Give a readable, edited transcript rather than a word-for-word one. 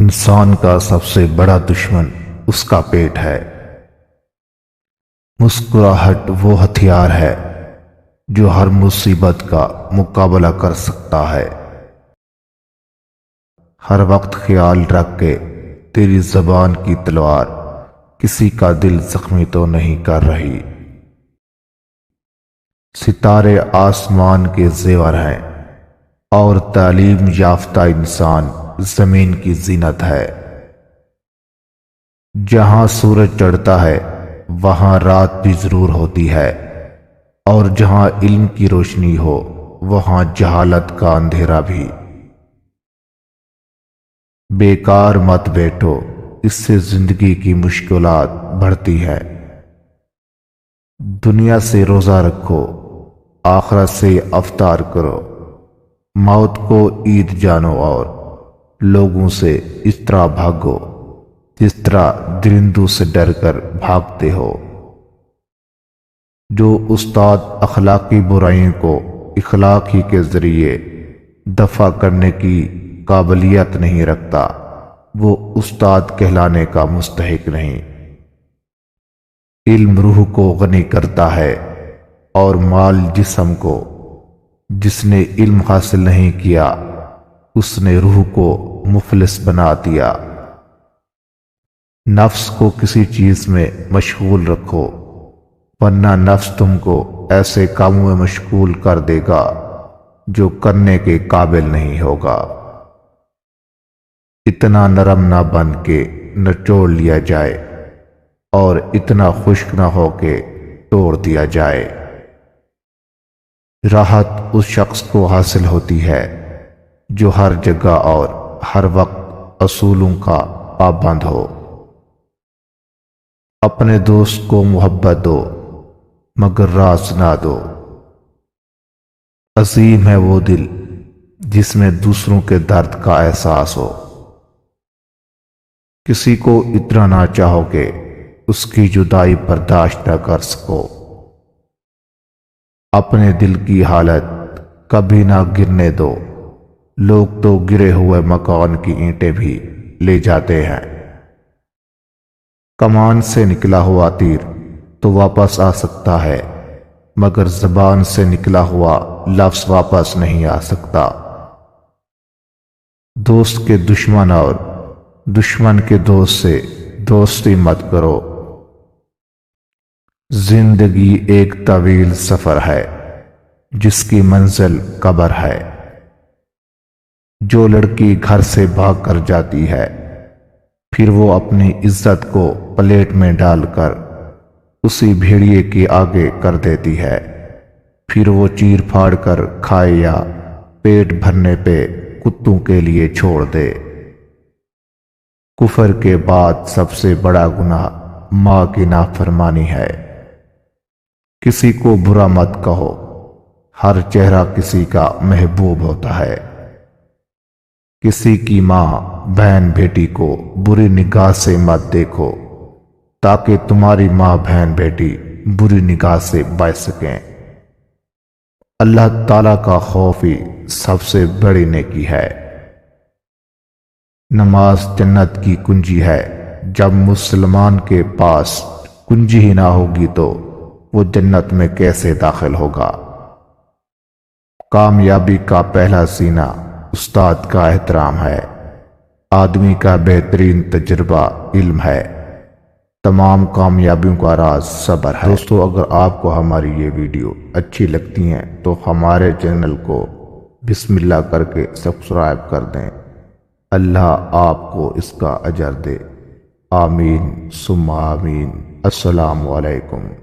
انسان کا سب سے بڑا دشمن اس کا پیٹ ہے۔ مسکراہٹ وہ ہتھیار ہے جو ہر مصیبت کا مقابلہ کر سکتا ہے۔ ہر وقت خیال رکھ کے تیری زبان کی تلوار کسی کا دل زخمی تو نہیں کر رہی۔ ستارے آسمان کے زیور ہیں اور تعلیم یافتہ انسان زمین کی زینت ہے۔ جہاں سورج چڑھتا ہے وہاں رات بھی ضرور ہوتی ہے، اور جہاں علم کی روشنی ہو وہاں جہالت کا اندھیرا بھی۔ بیکار مت بیٹھو، اس سے زندگی کی مشکلات بڑھتی ہے۔ دنیا سے روزہ رکھو، آخرت سے افطار کرو۔ موت کو عید جانو اور لوگوں سے اس طرح بھاگو جس طرح درندوں سے ڈر کر بھاگتے ہو۔ جو استاد اخلاقی برائیوں کو اخلاق ہی کے ذریعے دفع کرنے کی قابلیت نہیں رکھتا، وہ استاد کہلانے کا مستحق نہیں۔ علم روح کو غنی کرتا ہے اور مال جسم کو۔ جس نے علم حاصل نہیں کیا اس نے روح کو مفلس بنا دیا۔ نفس کو کسی چیز میں مشغول رکھو، ورنہ نفس تم کو ایسے کاموں میں مشغول کر دے گا جو کرنے کے قابل نہیں ہوگا۔ اتنا نرم نہ بن کے نچوڑ لیا جائے اور اتنا خشک نہ ہو کے توڑ دیا جائے۔ راحت اس شخص کو حاصل ہوتی ہے جو ہر جگہ اور ہر وقت اصولوں کا پابند ہو۔ اپنے دوست کو محبت دو مگر راز نہ دو۔ عظیم ہے وہ دل جس میں دوسروں کے درد کا احساس ہو۔ کسی کو اتنا نہ چاہو کہ اس کی جدائی برداشت نہ کر سکو۔ اپنے دل کی حالت کبھی نہ گرنے دو، لوگ تو گرے ہوئے مکان کی اینٹیں بھی لے جاتے ہیں۔ کمان سے نکلا ہوا تیر تو واپس آ سکتا ہے، مگر زبان سے نکلا ہوا لفظ واپس نہیں آ سکتا۔ دوست کے دشمن اور دشمن کے دوست سے دوستی مت کرو۔ زندگی ایک طویل سفر ہے جس کی منزل قبر ہے۔ جو لڑکی گھر سے بھاگ کر جاتی ہے پھر وہ اپنی عزت کو پلیٹ میں ڈال کر اسی بھیڑیے کے آگے کر دیتی ہے، پھر وہ چیر پھاڑ کر کھائے یا پیٹ بھرنے پہ کتوں کے لیے چھوڑ دے۔ کفر کے بعد سب سے بڑا گناہ ماں کی نافرمانی ہے۔ کسی کو برا مت کہو، ہر چہرہ کسی کا محبوب ہوتا ہے۔ کسی کی ماں بہن بیٹی کو بری نگاہ سے مت دیکھو تاکہ تمہاری ماں بہن بیٹی بری نگاہ سے بچ سکیں۔ اللہ تعالیٰ کا خوف ہی سب سے بڑی نیکی ہے۔ نماز جنت کی کنجی ہے۔ جب مسلمان کے پاس کنجی ہی نہ ہوگی تو وہ جنت میں کیسے داخل ہوگا؟ کامیابی کا پہلا زینہ استاد کا احترام ہے۔ آدمی کا بہترین تجربہ علم ہے۔ تمام کامیابیوں کا راز صبر ہے۔ دوستو، اگر آپ کو ہماری یہ ویڈیو اچھی لگتی ہیں تو ہمارے چینل کو بسم اللہ کر کے سبسکرائب کر دیں۔ اللہ آپ کو اس کا اجر دے۔ آمین ثم آمین۔ السلام علیکم۔